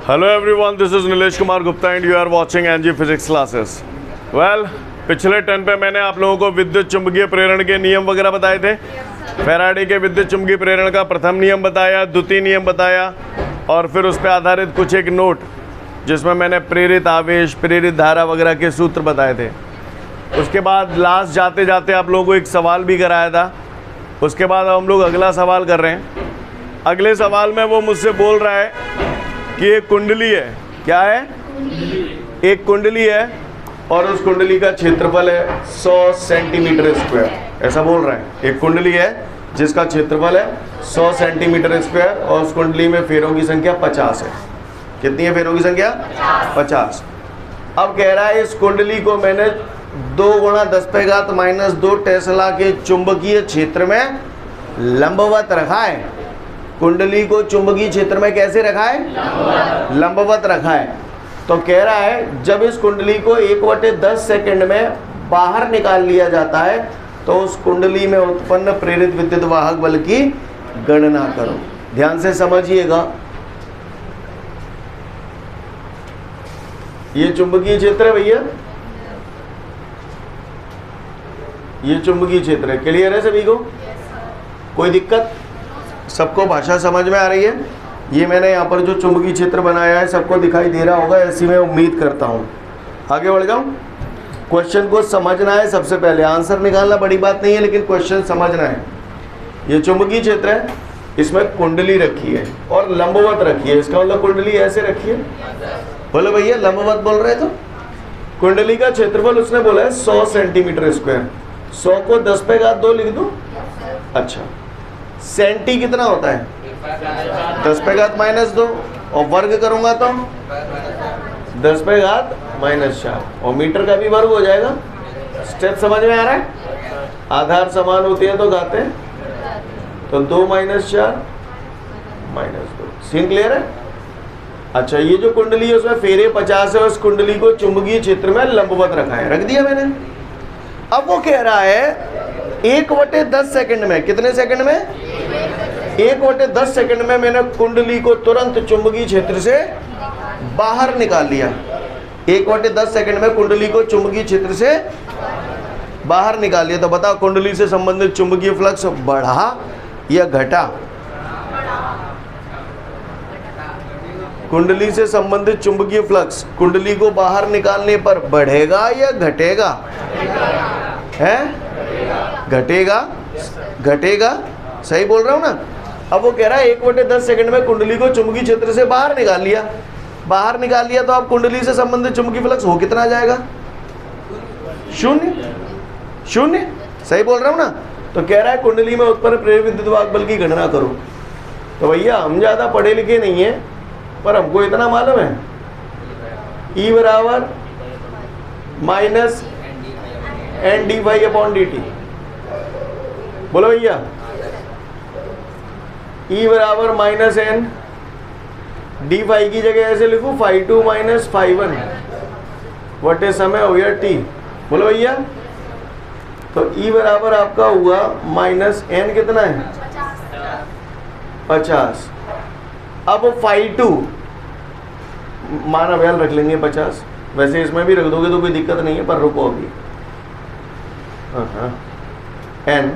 Hello everyone, this is Nilesh Kumar Gupta and you are watching NG Physics Classes. Well, पिछले turn पे मैंने आप लोगों को विद्युत चुंबकीय प्रेरण के नियम वगैरह बताए थे। फैराडे के विद्युत चुंबकीय प्रेरण का प्रथम नियम बताया, द्वितीय नियम बताया और फिर उस पर आधारित कुछ एक नोट जिसमें मैंने प्रेरित आवेश, प्रेरित धारा वगैरह के सूत्र बताए थे। उसके बाद लास्ट जाते जाते आप लोगों को एक सवाल भी कराया था। उसके बाद हम लोग अगला सवाल कर रहे हैं। अगले सवाल में वो मुझसे बोल रहा है कि एक कुंडली है। क्या है? एक कुंडली है और उस कुंडली का क्षेत्रफल है 100 सेंटीमीटर स्क्वायर। ऐसा बोल रहा है। एक कुंडली है जिसका क्षेत्रफल है 100 सेंटीमीटर स्क्वायर और उस कुंडली में फेरों की संख्या 50 है। कितनी है फेरों की संख्या? 50। अब कह रहा है इस कुंडली को मैंने 2 × 10⁻⁻² टेस्ला के चुंबकीय क्षेत्र में लंबवत रखा है। कुंडली को चुंबकीय क्षेत्र में कैसे रखा है? लंबवत रखा है। तो कह रहा है जब इस कुंडली को 1/10 सेकंड में बाहर निकाल लिया जाता है तो उस कुंडली में उत्पन्न प्रेरित विद्युत वाहक बल की गणना करो। ध्यान से समझिएगा। ये चुंबकीय क्षेत्र है भैया, ये चुंबकीय क्षेत्र है। क्लियर है सभी को? कोई दिक्कत? सबको भाषा समझ में आ रही है? ये मैंने यहाँ पर जो चुंबकीय क्षेत्र बनाया है सबको दिखाई दे रहा होगा, ऐसी मैं उम्मीद करता हूँ। आगे बढ़ जाऊँ। क्वेश्चन को समझना है सबसे पहले, आंसर निकालना बड़ी बात नहीं है लेकिन क्वेश्चन समझना है। ये चुंबकीय क्षेत्र है, इसमें कुंडली रखी है और लंबवत रखी है। इसका मतलब कुंडली ऐसे रखी है। बोलो भैया लंबवत बोल रहे तो कुंडली का क्षेत्रफल उसने बोला है 100 सेंटीमीटर स्क्वायर। 100 को 10⁻² लिख दूं? अच्छा, सेंटी कितना होता है? 10⁻² और वर्ग करूंगा तो 10⁻⁴ और मीटर का भी वर्ग हो जाएगा। स्टेप समझ में आ रहा है? आधार समान होती है तो घाते हैं, तो 2 - 4 - 2। सीन क्लियर है? अच्छा, ये जो कुंडली है उसमें फेरे 50 है और उस कुंडली को चुंबकीय क्षेत्र में लंबवत रखा है। रख दिया मैंने। अब वो कह रहा है 1/10 सेकंड में, कितने सेकंड में? 1/10 सेकंड में मैंने कुंडली को तुरंत चुंबकीय क्षेत्र से बाहर निकाल लिया। 1/10 सेकंड में कुंडली को चुंबकीय क्षेत्र से बाहर निकाल लिया। तो बताओ कुंडली से संबंधित चुंबकीय फ्लक्स बढ़ा या घटा? कुंडली से संबंधित चुंबकीय फ्लक्स कुंडली को बाहर निकालने पर बढ़ेगा या घटेगा? है? घटेगा। घटेगा, सही बोल रहा हूँ ना? अब वो कह रहा है 1/10 सेकंड में कुंडली को चुंबकीय क्षेत्र से बाहर निकाल लिया। बाहर निकाल लिया तो अब कुंडली से संबंधित चुंबकीय फ्लक्स हो कितना जाएगा? 0। 0, सही बोल रहा हूँ ना? तो कह रहा है कुंडली में उत्पन्न प्रेरित विद्युत वाहक बल की गणना करो। तो भैया हम ज़्यादा पढ़े लिखे नहीं है पर हमको इतना मालूम है E = -NdΦ/dt। बोलो भैया E = -N dΦ की जगह ऐसे लिखूं φ2 - φ1 वटे समय हो गया t। बोलो भैया, तो E बराबर आपका हुआ -N कितना है? 50। अब φ2 माना बयान रख लेंगे 50। वैसे इसमें भी रख दोगे तो कोई दिक्कत नहीं है पर रुको अभी। N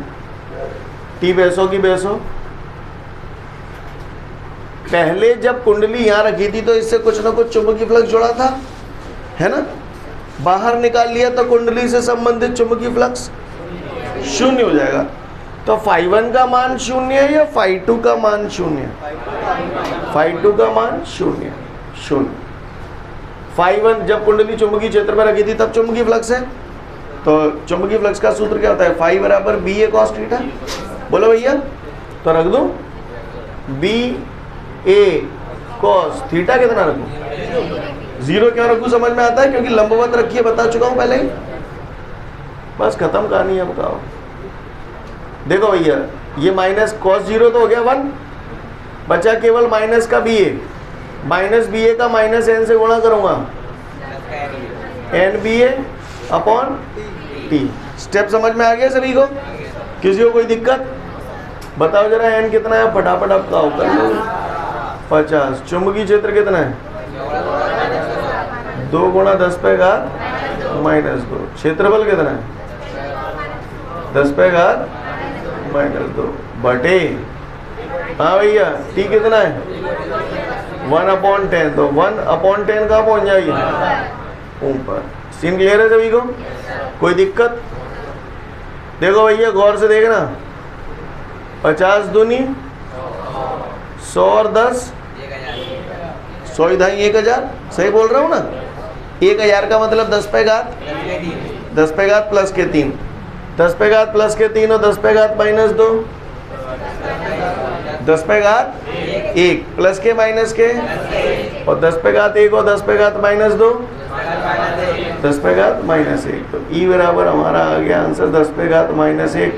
t बेसों की बेसों। पहले जब कुंडली यहाँ रखी थी तो इससे कुछ ना कुछ चुंबकीय फ्लक्स जुड़ा था, है ना? बाहर निकाल लिया तो कुंडली से संबंधित चुंबकीय फ्लक्स 0 हो जाएगा। तो φ1 का मान 0 है या φ2 का मान 0 है? φ2 का मान 0। φ1 जब कुंडली चुंबकीय क्षेत्र में रखी थी तब चुंबकीय फ्लक्स है। तो चुंबकीय फ्लक्स का सूत्र क्या होता है? φ = BA cos θ। बोलो भैया, तो रख दो BA cos θ कितना रखूं? 0 क्यों रखूं? समझ में आता है क्योंकि लंबवत रखी है, बता चुका हूं पहले ही। बस खत्म कहानी है। बताओ देखो भैया, ये -cos 0 तो हो गया 1, बचा केवल माइनस का BA। -BA का -N से गुणा करूंगा NBA/T। स्टेप समझ में आ गया सभी को? किसी को कोई दिक्कत? बताओ जरा N कितना है, फटाफट आप बताओ। 50। चुंबकीय क्षेत्र कितना है? 2 गुणा 10 पे घात -2। क्षेत्रफल कितना है? 10 पे घात -2 बटे, हाँ भैया टी कितना है? 1/10। तो 1/10 कहाँ पहुंच जाएगी? ऊपर। सीन क्लियर है सभी को? कोई दिक्कत? देखो भैया गौर से देखना, 50 दूनी 100 और 10 100 इधाई 1000। सही बोल रहा हूँ ना? 1000 का मतलब 10 पे घात प्लस के 3, 10 पे घात प्लस के 3 और 10 पे घात -2, 10 पे घात 1 प्लस के माइनस के, और 10 पे घात 1 और 10 पे घात -2, 10 पे घात -1। तो ई बराबर हमारा आ गया आंसर 10 पे घात -1।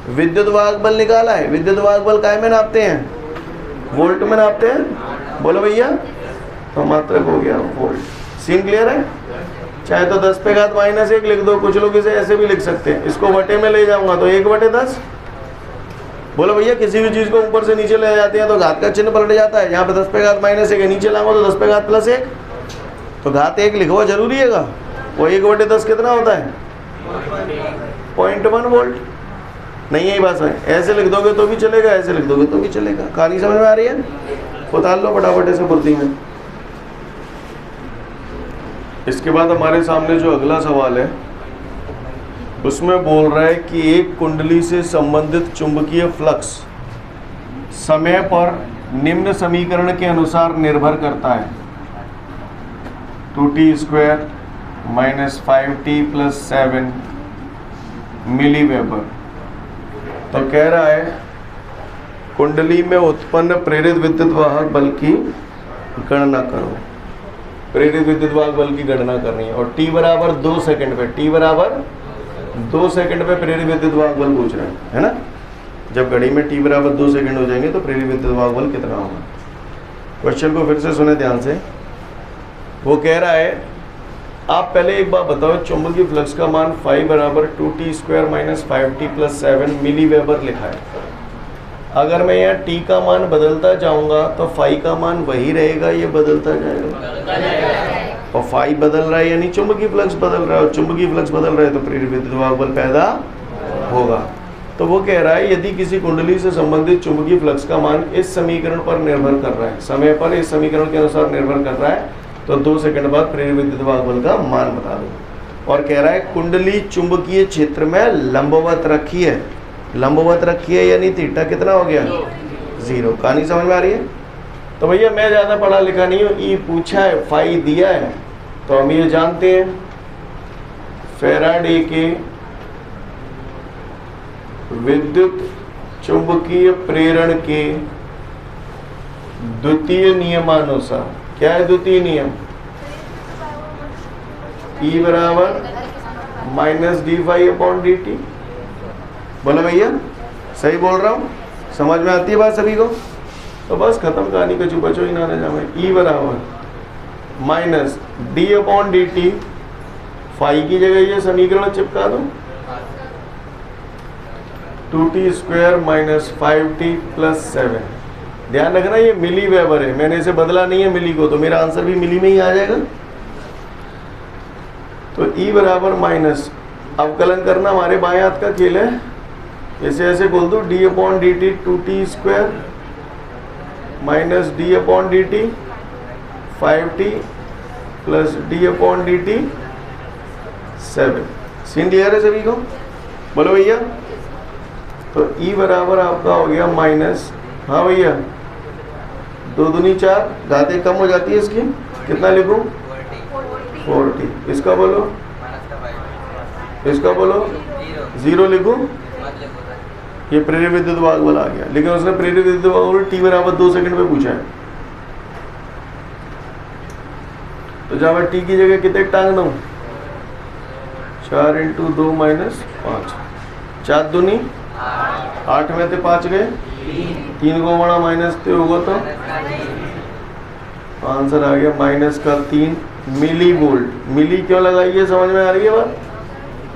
विद्युत वाहक बल निकाला है। विद्युत वाहक बल काय में नापते हैं? वोल्ट में नापते हैं। बोलो भैया, तो मात्रक हो गया वोल्ट। सीन क्लियर है? चाहे तो 10 पे घात -1 लिख दो, कुछ लोग इसे ऐसे भी लिख सकते हैं। इसको बटे में ले जाऊंगा तो 1/10। बोलो भैया, किसी भी चीज को ऊपर से नीचे ले जाते हैं तो घात का चिन्ह पलट जाता है। यहाँ पे 10 पे घात -1 है, नीचे लाऊंगा तो 10 पे घात +1, तो घात 1 लिखवा जरूरी है। वो 1/10 कितना होता है? 0.1 वोल्ट। नहीं यही बात है, ऐसे लिख दोगे तो भी चलेगा, ऐसे लिख दोगे तो भी चलेगा। कहानी समझ में आ रही है? उतार लो फटाफट ऐसे पूर्ति में। इसके बाद हमारे सामने जो अगला सवाल है उसमें बोल रहा है कि एक कुंडली से संबंधित चुंबकीय फ्लक्स समय पर निम्न समीकरण के अनुसार निर्भर करता है। 2t² - 5t + 7 मिली वेबर। तो कह रहा है कुंडली में उत्पन्न प्रेरित विद्युत वाहक बल की गणना करो। प्रेरित विद्युत वाहक बल की गणना करनी है और t बराबर 2 सेकंड पे, t बराबर 2 सेकंड पे प्रेरित विद्युत वाहक बल पूछ रहे हैं, है ना? जब घड़ी में t बराबर 2 सेकंड हो जाएंगे तो प्रेरित विद्युत वाहक बल कितना होगा? क्वेश्चन को फिर से सुने ध्यान से। वो कह रहा है आप पहले एक बात बताओ, चुंबकीय फ्लक्स का मान फाई बराबर 2t² - 5t + 7 मिली वेबर लिखा है। अगर मैं यहाँ t का मान बदलता जाऊंगा तो फाई का मान वही रहेगा, ये बदलता जाएगा। और फाई बदल रहा है यानी चुंबकीय फ्लक्स बदल रहा है, और चुंबकीय फ्लक्स बदल रहा है तो प्रेरित विद्युत वाहक बल पैदा होगा। तो वो कह रहा है यदि किसी कुंडली से संबंधित चुंबकीय फ्लक्स का मान इस समीकरण पर निर्भर कर रहा है, समय पर इस समीकरण के अनुसार निर्भर कर रहा है, तो 2 सेकंड बाद प्रेरित विद्युत वाहक बल का मान बता दो। और कह रहा है कुंडली चुंबकीय क्षेत्र में लंबवत रखी है। लंबवत रखी है यानी थीटा कितना हो गया? 0। कहानी समझ में आ रही है? तो भैया मैं ज़्यादा पढ़ा लिखा नहीं हूँ, ई पूछा है, फाई दिया है, तो हम ये जानते हैं फैराडे के विद्युत चुंबकीय प्रेरण के द्वितीय नियमानुसार। क्या है द्वितीय नियम? E बराबर -dφ/dt। बोला भैया, सही बोल रहा हूँ? समझ में आती है बात सभी को? तो बस खत्म कहानी, कचू बचो ही ना रह जाए। E बराबर -d/dt, फाई की जगह ये समीकरण चिपका दो, 2t² - 5t + 7। ध्यान रखना ये मिली वेबर है, मैंने इसे बदला नहीं है मिली को, तो मेरा आंसर भी मिली में ही आ जाएगा। तो E बराबर माइनस, अवकलन करना हमारे बाएं हाथ का खेल है, इसे ऐसे बोल दो d/dt 2t² - d/dt 5t + d/dt 7। Scene clear है सभी को? बोलो भैया। तो E बराबर आपका हो गया माइनस, हाँ भैया 2 दूनी 4, घात 1 कम हो जाती है इसकी, कितना लिखूं? 40। इसका बोलो, इसका बोलो 0 लिखूं? ये प्रेरित विद्युत वाहक बल आ गया, लेकिन उसने प्रेरित विद्युत वाहक बल t बराबर 2 सेकंड पे पूछा है। तो जब मैं t की जगह कितने टांग दूं? 4 × 2 - 5, 4 दूनी 8 में से 5 गए, 3 को बड़ा -3 होगा तो आंसर आ गया -3 मिली वोल्ट। मिली क्यों लगाई है समझ में आ रही है बात?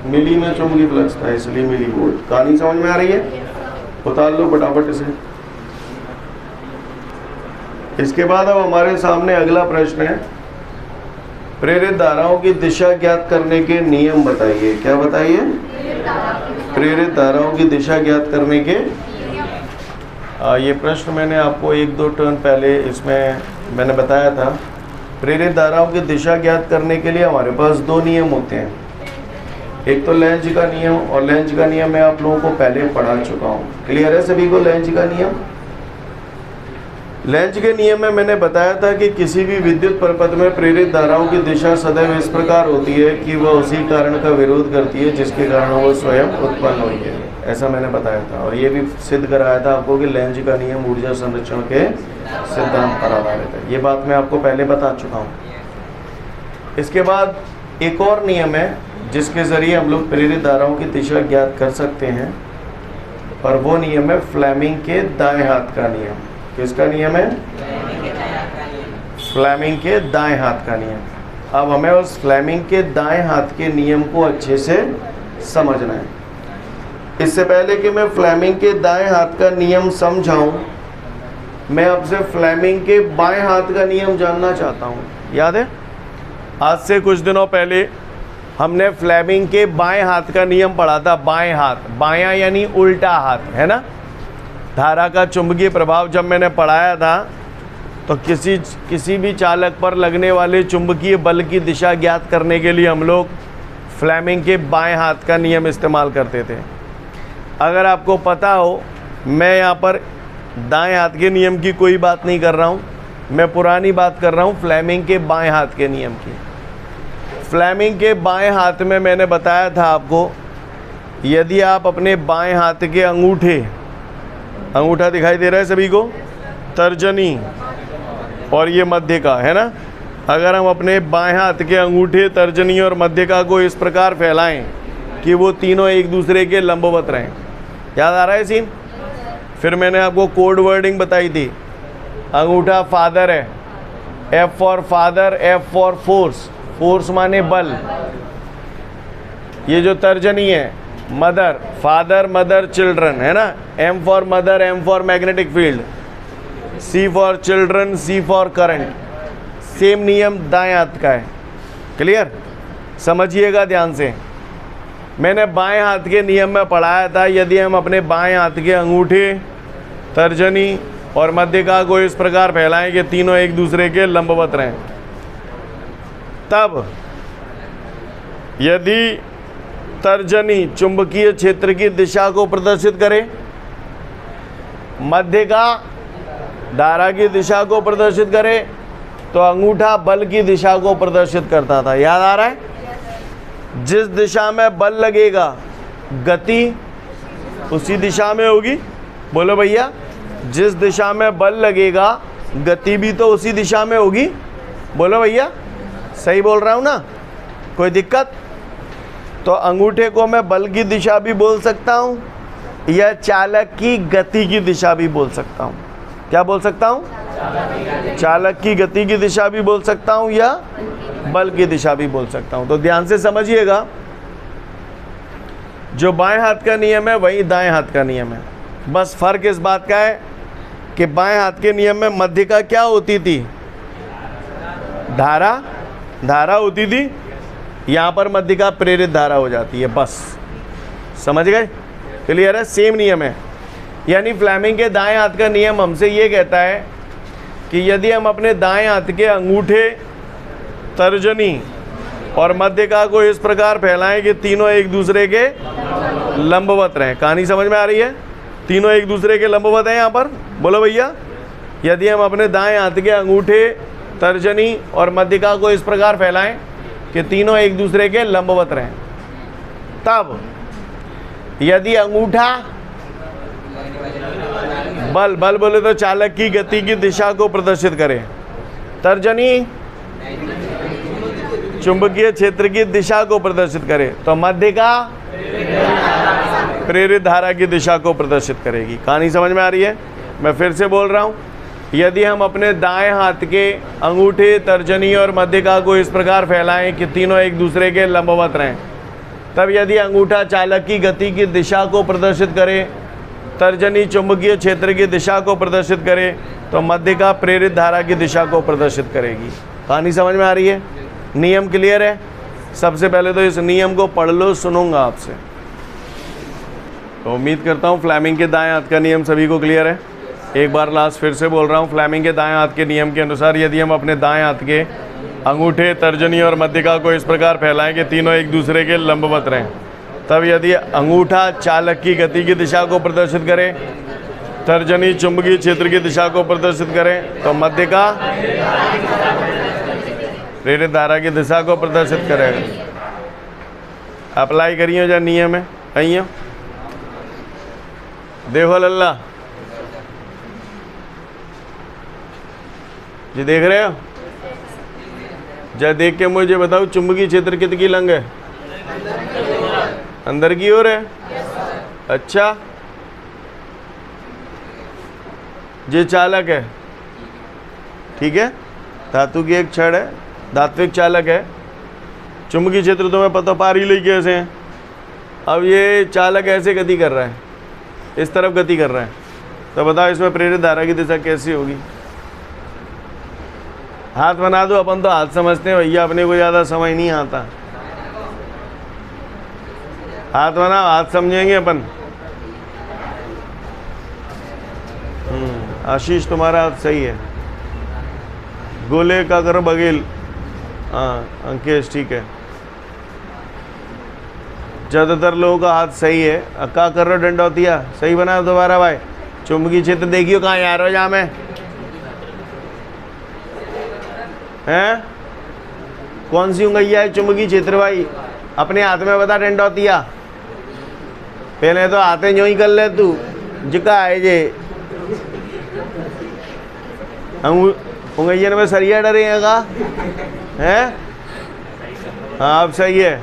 मिली में चुंबकीय फ्लक्स था इसलिए मिली वोल्ट। कहानी समझ में आ रही है? उतार लो फटाफट इसे। इसके बाद अब हमारे सामने अगला प्रश्न है, प्रेरित धाराओं की दिशा ज्ञात करने के नियम बताइए। क्या बताइए? प्रेरित धाराओं की दिशा ज्ञात करने के ये प्रश्न मैंने आपको 1-2 टर्न पहले इसमें मैंने बताया था। प्रेरित धाराओं की दिशा ज्ञात करने के लिए हमारे पास 2 नियम होते हैं, एक तो लेंज का नियम, और लेंज का नियम मैं आप लोगों को पहले पढ़ा चुका हूँ। क्लियर है सभी को लेंज का नियम? लेंज के नियम में मैंने बताया था कि किसी भी विद्युत परिपथ में प्रेरित धाराओं की दिशा सदैव इस प्रकार होती है कि वह उसी कारण का विरोध करती है जिसके कारण वह स्वयं उत्पन्न हुई है। ऐसा मैंने बताया था, और ये भी सिद्ध कराया था आपको कि लेंज का नियम ऊर्जा संरक्षण के सिद्धांत पर आधारित है। ये बात मैं आपको पहले बता चुका हूँ। इसके बाद एक और नियम है जिसके ज़रिए हम लोग प्रेरित धाराओं की दिशा ज्ञात कर सकते हैं, और वो नियम है फ्लेमिंग के दाएं हाथ का नियम। किसका नियम है? फ्लेमिंग के दाएं हाथ का नियम। अब हमें उस फ्लेमिंग के दाएं हाथ के नियम को अच्छे से समझना है। इससे पहले कि मैं फ्लेमिंग के दाएं हाथ का नियम समझाऊं, मैं आपसे फ्लेमिंग के बाएं हाथ का नियम जानना चाहता हूं। याद है आज से कुछ दिनों पहले हमने फ्लेमिंग के बाएं हाथ का नियम पढ़ा था। बाएं हाथ, बायां यानी उल्टा हाथ, है ना। धारा का चुंबकीय प्रभाव जब मैंने पढ़ाया था तो किसी भी चालक पर लगने वाले चुंबकीय बल की दिशा ज्ञात करने के लिए हम लोग फ्लेमिंग के बाएं हाथ का नियम इस्तेमाल करते थे। अगर आपको पता हो, मैं यहाँ पर दाएं हाथ के नियम की कोई बात नहीं कर रहा हूँ, मैं पुरानी बात कर रहा हूँ फ्लेमिंग के बाएं हाथ के नियम की। फ्लेमिंग के बाएं हाथ में मैंने बताया था आपको, यदि आप अपने बाएं हाथ के अंगूठा दिखाई दे रहा है सभी को, तर्जनी और ये मध्यका, है ना। अगर हम अपने बाएं हाथ के अंगूठे, तर्जनी और मध्यका को इस प्रकार फैलाएं कि वो तीनों एक दूसरे के लंबवत रहें। याद आ रहा है सीन? फिर मैंने आपको कोड वर्डिंग बताई थी। अंगूठा फादर है, F for father, F for force, force माने बल। ये जो तर्जनी है, मदर, फादर मदर चिल्ड्रन, है ना। M for mother, M for magnetic field, C for children, C for current. Same नियम दाएं हाथ का है। क्लियर? समझिएगा ध्यान से। मैंने बाएं हाथ के नियम में पढ़ाया था, यदि हम अपने बाएं हाथ के अंगूठे, तर्जनी और मध्यका को इस प्रकार फैलाएं कि तीनों एक दूसरे के लंबवत रहें, तब यदि तर्जनी चुंबकीय क्षेत्र की दिशा को प्रदर्शित करे, मध्यका धारा की दिशा को प्रदर्शित करे, तो अंगूठा बल की दिशा को प्रदर्शित करता था। याद आ रहा है? जिस दिशा में बल लगेगा गति उसी दिशा में होगी। बोलो भैया, जिस दिशा में बल लगेगा गति भी तो उसी दिशा में होगी। बोलो भैया, सही बोल रहा हूँ ना? कोई दिक्कत? तो अंगूठे को मैं बल की दिशा भी बोल सकता हूँ या चालक की गति की दिशा भी बोल सकता हूँ। क्या बोल सकता हूँ? चालक की गति की दिशा भी बोल सकता हूँ या बल की दिशा भी बोल सकता हूँ। तो ध्यान से समझिएगा, जो बाएं हाथ का नियम है वही दाएं हाथ का नियम है। बस फर्क इस बात का है कि बाएं हाथ के नियम में मध्यका क्या होती थी? धारा होती थी। यहाँ पर मध्यका प्रेरित धारा हो जाती है। बस समझ गए? क्लियर है? सेम नियम है। यानी फ्लेमिंग के दाएं हाथ का नियम हमसे ये कहता है कि यदि हम अपने दाएं हाथ के अंगूठे, तर्जनी और मध्यका को इस प्रकार फैलाएं कि तीनों एक दूसरे के लंबवत रहें। कहानी समझ में आ रही है? तीनों एक दूसरे के लंबवत हैं यहाँ पर। बोलो भैया, यदि हम अपने दाएं हाथ के अंगूठे, तर्जनी और मध्यका को इस प्रकार फैलाएं कि तीनों एक दूसरे के लंबवत रहें, तब यदि अंगूठा बल बोले तो चालक की गति की दिशा को प्रदर्शित करे, तर्जनी चुंबकीय क्षेत्र की दिशा को प्रदर्शित करे, तो मध्यका प्रेरित धारा की दिशा को प्रदर्शित करेगी। कहानी समझ में आ रही है? मैं फिर से बोल रहा हूँ, यदि हम अपने दाएं हाथ के अंगूठे, तर्जनी और मध्यका को इस प्रकार फैलाएं कि तीनों एक दूसरे के लंबवत रहें, तब यदि अंगूठा चालक की गति की दिशा को प्रदर्शित करे, तर्जनी चुंबकीय क्षेत्र की दिशा को प्रदर्शित करे तो मध्यिका प्रेरित धारा की दिशा को प्रदर्शित करेगी। कहानी समझ में आ रही है? नियम क्लियर है? सबसे पहले तो इस नियम को पढ़ लो, सुनूंगा आपसे। तो उम्मीद करता हूँ फ्लेमिंग के दाएं हाथ का नियम सभी को क्लियर है। एक बार लास्ट फिर से बोल रहा हूँ, फ्लेमिंग के दाएं हाथ के नियम के अनुसार यदि हम अपने दाएं हाथ के अंगूठे, तर्जनी और मध्यिका को इस प्रकार फैलाएं कि तीनों एक दूसरे के लंबवत रहें, तब यदि अंगूठा चालक की गति की दिशा को प्रदर्शित करे, तर्जनी चुंबकीय क्षेत्र की दिशा को प्रदर्शित करें, तो मध्यिका प्रेरित धारा की दिशा को प्रदर्शित करेगा। अप्लाई करिए जो नियम है। आइए देखो लल्ला जी, देख रहे हो? जरा देख के मुझे बताओ, चुंबकीय क्षेत्र कितनी लंग है? अंदर की ओर है। अच्छा, ये चालक है, ठीक है, धातु की एक छड़ है, धात्विक चालक है। चुंबकीय क्षेत्र तुम्हें पता पार ही ले कैसे हैं। अब ये चालक ऐसे गति कर रहा है, इस तरफ गति कर रहा है, तो बताओ इसमें प्रेरित धारा की दिशा कैसी होगी? हाथ बना दो, अपन तो हाथ समझते हैं भैया, अपने को ज़्यादा समझ नहीं आता। हाथ बनाओ, हाथ समझेंगे अपन। आशीष तुम्हारा हाथ सही है। गोले का करो बघेल। हाँ अंकेश ठीक है। ज़्यादातर लोगों का हाथ सही है। अक्का कर रहे हो डंडौतिया, सही बनाओ दोबारा भाई। चुंबकीय क्षेत्र देखियो कहाँ यार हो जा में हैं? कौन सी उंगलिया है चुंबकीय क्षेत्र भाई? अपने हाथ में बता डंडौतिया। पहले तो हाथे जो ही कर ले तू, जिका है जे उंगलियन में सरिया डरेगा हैं? हाँ अब सही है।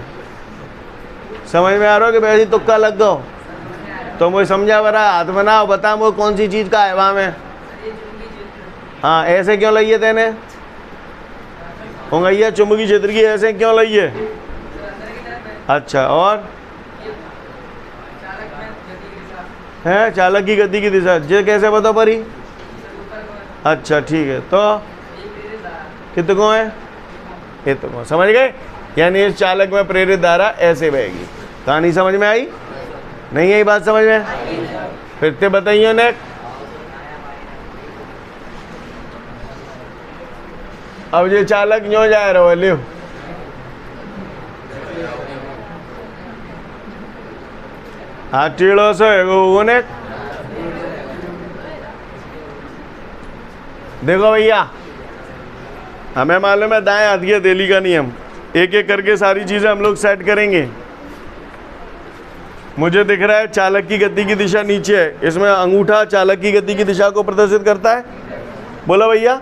समझ में आ रहा हो कि वैसे तुक्का लग गो? तो मुझे समझा बरा, हाथ बनाओ, बता मुझे कौन सी चीज़ का है वहाँ में। हाँ ऐसे क्यों लइए तेने उंगलिया चुंबकीय क्षेत्र की, ऐसे क्यों लइए? अच्छा, और है चालक की गति की दिशा, ये कैसे बता परी? अच्छा ठीक है, तो कितको है? इतको, समझ गए? यानी इस चालक में प्रेरित धारा ऐसे बहेगी। कहानी समझ में आई? नहीं आई बात समझ में? फिर से बताइए ने। अब ये चालक क्यों जा रहा है? लियो हाँ टेढ़ो से वो ने। देखो भैया, हमें मालूम है दाएं हाथ की हथेली का नियम। एक एक करके सारी चीज़ें हम लोग सेट करेंगे। मुझे दिख रहा है चालक की गति की दिशा नीचे है, इसमें अंगूठा चालक की गति की दिशा को प्रदर्शित करता है। बोला भैया,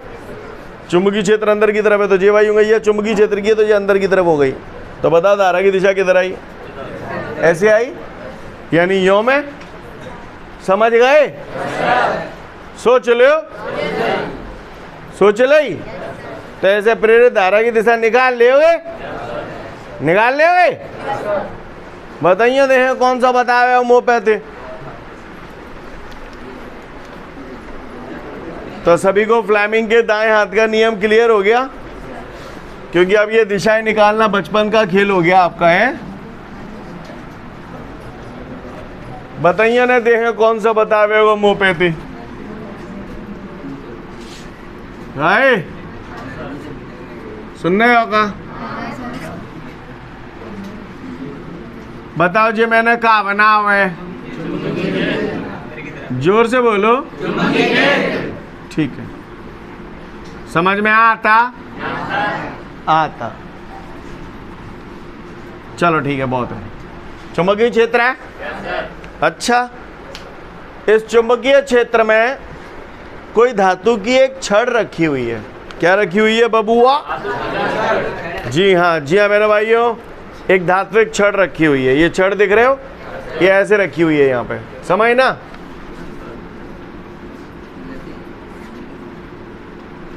चुंबकीय क्षेत्र अंदर की तरफ है, तो ये भाई उंगलियां चुंबकीय क्षेत्र की है, तो ये अंदर की तरफ हो गई। तो बता धारा की दिशा किधर आई? ऐसे आई, यानी यो में। समझ गए? सोच लो, सोच ली। तो ऐसे प्रेरित धारा की दिशा निकाल लोगे? निकाल लोगे? बताइए देखें कौन सा बतावे हो मुँह पे थे। तो सभी को फ्लेमिंग के दाएं हाथ का नियम क्लियर हो गया, क्योंकि अब ये दिशाएं निकालना बचपन का खेल हो गया आपका है। बताइए ना देखें कौन सा बतावे हो मुँह पे थे। राय सुनने होगा? बताओ जी, मैंने कहा बना हुआ है? जोर से बोलो। ठीक है, समझ में आता? आता। चलो ठीक है, बहुत है। चुंबकीय क्षेत्र है। अच्छा, इस चुंबकीय क्षेत्र में कोई धातु की एक छड़ रखी हुई है। क्या रखी हुई है बबुआ? जी हाँ, जी हाँ मेरे भाइयों, एक धात्विक छड़ रखी हुई है। ये छड़ दिख रहे हो? ये ऐसे रखी हुई है यहाँ पे, समझ ना?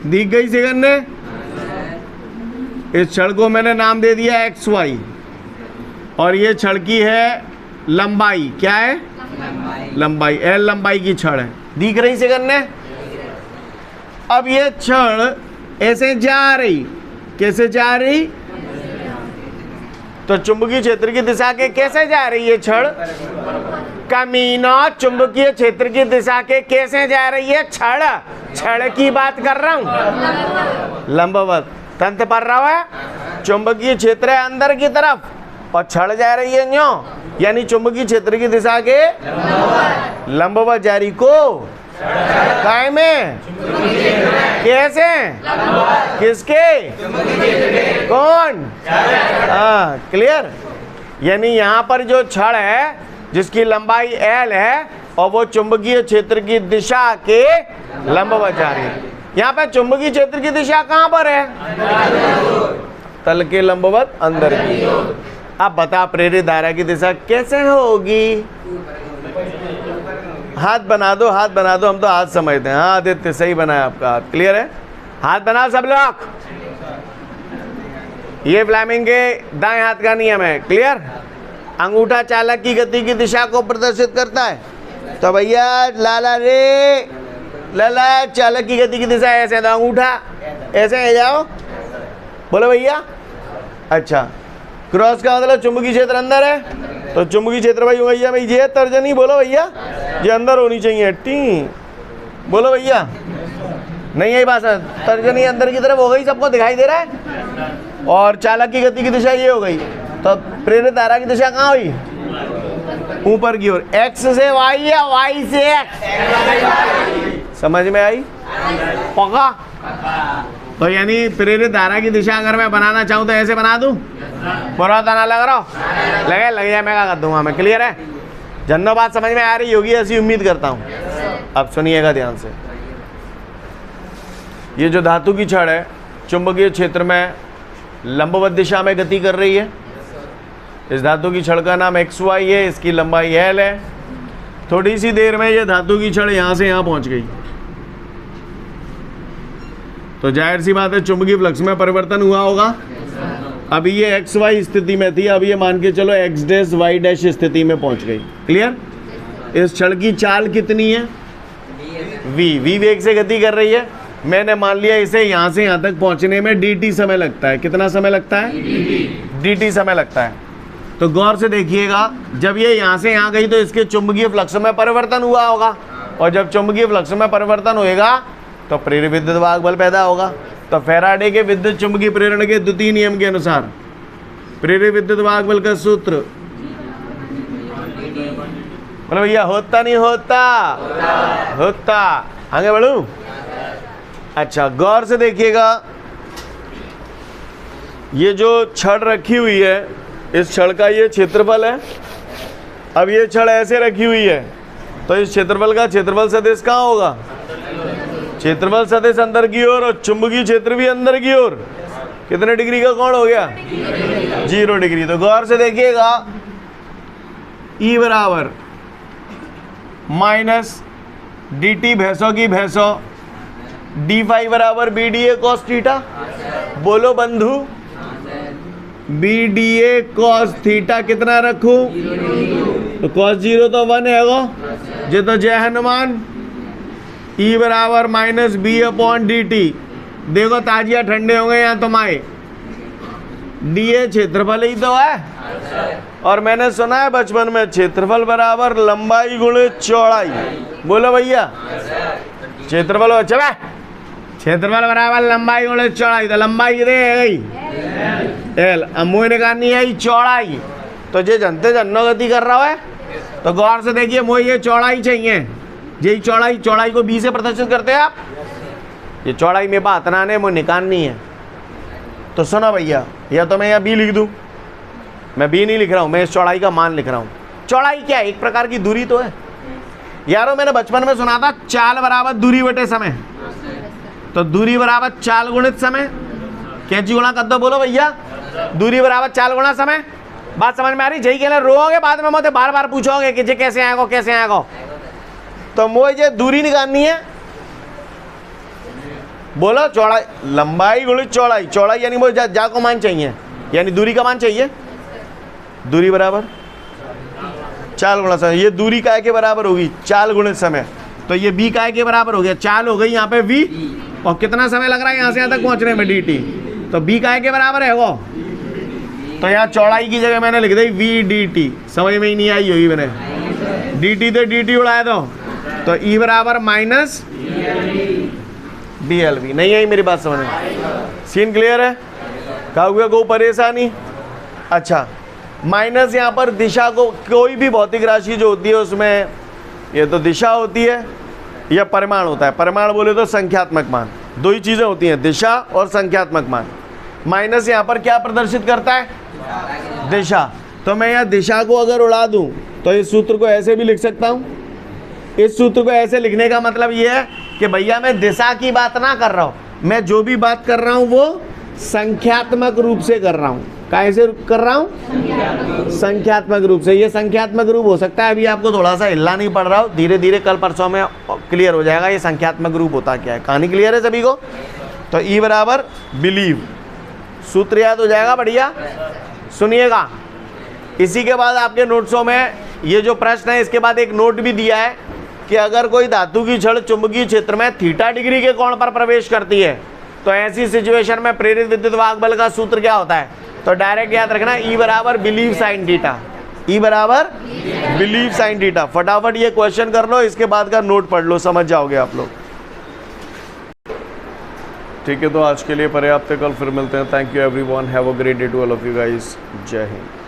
दिख गई सेकंड ने? इस छड़ को मैंने नाम दे दिया XY, और ये छड़ की है लंबाई। क्या है? लंबाई। L लंबाई की छड़ है। दिख रही सेकंड ने? अब ये छड़ ऐसे जा रही, कैसे जा रही? तो चुंबकीय क्षेत्र की दिशा के कैसे जा रही है छड़? कमीना, चुंबकीय क्षेत्र की दिशा के कैसे जा रही है छड़? छड़ की बात कर रहा हूं, लंबवत। तंत्र पढ़ रहा है, चुंबकीय क्षेत्र है अंदर की तरफ और छड़ जा रही है न्यो, यानी चुंबकीय क्षेत्र की दिशा के लंबवत जारी को काय में कैसे? किसके? कौन? हाँ, क्लियर। यानी यहाँ पर जो छड़ है जिसकी लंबाई L है और वो चुंबकीय क्षेत्र की दिशा के लंबवत जा रही है। यहाँ पे चुंबकीय क्षेत्र की दिशा कहाँ पर है? तल के लंबवत अंदर की। अब बता प्रेरित धारा की दिशा कैसे होगी? हाथ बना दो, हाथ बना दो, हम तो हाथ समझते हैं। हाँ आदित्य सही बनाया आपका हाथ, क्लियर है। हाथ बना सब लोग। ये फ्लेमिंग के दाएं हाथ का नियम है, क्लियर। अंगूठा चालक की गति की दिशा को प्रदर्शित करता है। तो भैया लाला रे, लाला चालक की गति की दिशा ऐसे, तो अंगूठा ऐसे ले जाओ, बोलो भैया। अच्छा, क्रॉस का मतलब चुंबकीय क्षेत्र अंदर है, तो चुंबकीय क्षेत्र भाई भैया भाई ये तर्जनी, बोलो भैया ये अंदर होनी चाहिए। टी बोलो भैया, नहीं यही बात है, तर्जनी अंदर की तरफ हो गई, सबको दिखाई दे रहा है। और चालक की गति की दिशा ये हो गई, तो प्रेरित धारा की दिशा कहाँ हुई? ऊपर की ओर, एक्स से वाई या वाई से एक्स। समझ में आई? पक्का? तो यानी प्रेरित धारा की दिशा अगर मैं बनाना चाहूँ तो ऐसे बना दूँ? पूरा दाना लग रहा हो? लग जाए, मैं क्या कर दूंगा मैं, क्लियर है। जन्नो बात समझ में आ रही होगी ऐसी उम्मीद करता हूँ। अब सुनिएगा ध्यान से। ये जो धातु की छड़ है चुंबकीय क्षेत्र में लंबवत दिशा में गति कर रही है। इस धातु की छड़ का नाम XY है, इसकी लंबाई L है। थोड़ी सी देर में ये धातु की छड़ यहाँ से यहाँ पहुँच गई, तो जाहिर सी बात है चुंबकीय फ्लक्स में परिवर्तन हुआ होगा। अभी ये XY स्थिति में थी, अब ये मान के चलो X', Y' स्थिति में पहुँच गई, क्लियर। इस छड़ की चाल कितनी है? V वेग से गति कर रही है। मैंने मान लिया इसे यहाँ से यहाँ तक पहुँचने में dt समय लगता है। कितना समय लगता है? dt समय लगता है। तो गौर से देखिएगा, जब ये यहाँ से यहाँ गई तो इसके चुंबकीय फ्लक्स में परिवर्तन हुआ होगा, और जब चुंबकीय फ्लक्स में परिवर्तन होएगा तो प्रेरित विद्युत वाहक बल पैदा होगा। तो फैराडे के विद्युत चुंबकीय प्रेरण के द्वितीय नियम के अनुसार प्रेरित विद्युत वाहक बल का सूत्र, मतलब भैया होता नहीं होता? होता। आगे बढ़ू? अच्छा, गौर से देखिएगा, ये जो छड़ रखी हुई है इस छड़ का ये क्षेत्रफल है। अब ये छड़ ऐसे रखी हुई है, तो इस क्षेत्रफल का क्षेत्रफल सदिश कहाँ होगा? क्षेत्रफल सदिश अंदर की ओर, और चुंबकीय क्षेत्र भी अंदर की ओर। कितने डिग्री का कोण हो गया? 0 डिग्री। तो गौर से देखिएगा, E बराबर माइनस dt भैंसों की भैंसों, डी फाई बराबर BDA cos थीटा। बोलो बंधु, BDA cos थीटा कितना रखूं? तो cos 0 तो 1 है वो, ये तो जय हनुमान। E बराबर माइनस B/dt। देखो ताजिया ठंडे हो गए यहाँ तुम्हारे। DA क्षेत्रफल ही तो है, और मैंने सुना है बचपन में क्षेत्रफल बराबर लंबाई गुणे चौड़ाई। बोलो भैया, क्षेत्रफल अच्छा, क्षेत्रफल बराबर लंबाई गुणे चौड़ाई। तो लंबाई कितनी है गई? L। अब मुझे निकालनी है चौड़ाई, तो ये जनते जन्नो गति कर रहा है। तो गौर से देखिए, मुझे ये चौड़ाई चाहिए, यही चौड़ाई। चौड़ाई को B से प्रदर्शित करते हैं आप। ये चौड़ाई में बात ना ने मुझे निकालनी है। तो सुनो भैया, या तो मैं यहाँ B लिख दूँ, मैं B नहीं लिख रहा हूँ, मैं इस चौड़ाई का मान लिख रहा हूँ। चौड़ाई क्या है? एक प्रकार की दूरी तो है यारो। मैंने बचपन में सुना था चाल बराबर दूरी बटे समय, तो दूरी बराबर चाल गुणित समय। कैंची गुणा कर दो, बोलो भैया। दूरी बराबर चाल गुणा समय। बात समझ में आ रही? जही के लिए रोओगे बाद में मुझे बार बार पूछोगे कि जे कैसे आएगो कैसे आएगो। तो मुझे दूरी निकालनी है, बोलो चौड़ाई, लंबाई गुणित चौड़ाई। चौड़ाई यानी मुझे जा को मान चाहिए, यानी दूरी का मान चाहिए। दूरी बराबर चाल गुणा समय। ये दूरी काय के बराबर होगी? चाल गुणित समय। तो ये B काय के बराबर हो गया? चाल हो गई यहाँ पे V, और कितना समय लग रहा है यहाँ से यहाँ तक पहुँचने में dt, तो b काय के बराबर है वो, तो यहाँ चौड़ाई की जगह मैंने लिख दी v dt, समझ में ही नहीं आई होगी मैंने, dt तो dt उड़ाए तो e बराबर माइनस BLV। नहीं आई मेरी बात समझ में, सीन क्लियर है, कहा हुआ को परेशानी। अच्छा माइनस यहाँ पर दिशा को, कोई भी भौतिक राशि जो होती है उसमें ये तो दिशा होती है या परिमाण होता है, परिमाण बोले तो संख्यात्मक मान, दो ही चीज़ें होती हैं, दिशा और संख्यात्मक मान। माइनस यहाँ पर क्या प्रदर्शित करता है, दिशा, तो मैं यहाँ दिशा को अगर उड़ा दूँ तो इस सूत्र को ऐसे भी लिख सकता हूँ। इस सूत्र को ऐसे लिखने का मतलब ये है कि भैया मैं दिशा की बात ना कर रहा हूँ, मैं जो भी बात कर रहा हूँ वो संख्यात्मक रूप से कर रहा हूँ। कैसे कर रहा हूँ, संख्यात्मक रूप से। ये संख्यात्मक रूप हो सकता है, अभी आपको थोड़ा सा हिलना नहीं पड़ रहा हो, धीरे धीरे कल परसों में क्लियर हो जाएगा ये संख्यात्मक रूप होता क्या है। कहानी क्लियर है सभी को, तो ई बराबर बिलीव, सूत्र याद हो जाएगा, बढ़िया सुनिएगा। इसी के बाद आपके नोट्सों में ये जो प्रश्न है इसके बाद एक नोट भी दिया है कि अगर कोई धातु की छड़ चुंबकीय क्षेत्र में थीटा डिग्री के कोण पर प्रवेश करती है तो ऐसी सिचुएशन में प्रेरित विद्युत वाहक बल का सूत्र क्या होता है, तो डायरेक्ट याद रखना ई बराबर बिलीव साइन थीटा, ई बराबर बिलीव साइन थीटा। फटाफट ये क्वेश्चन कर लो, इसके बाद का नोट पढ़ लो, समझ जाओगे आप लोग। ठीक है, तो आज के लिए पर्याप्त है, कल फिर मिलते हैं। Thank you everyone, have a great day to all of you guys, जय हिंद।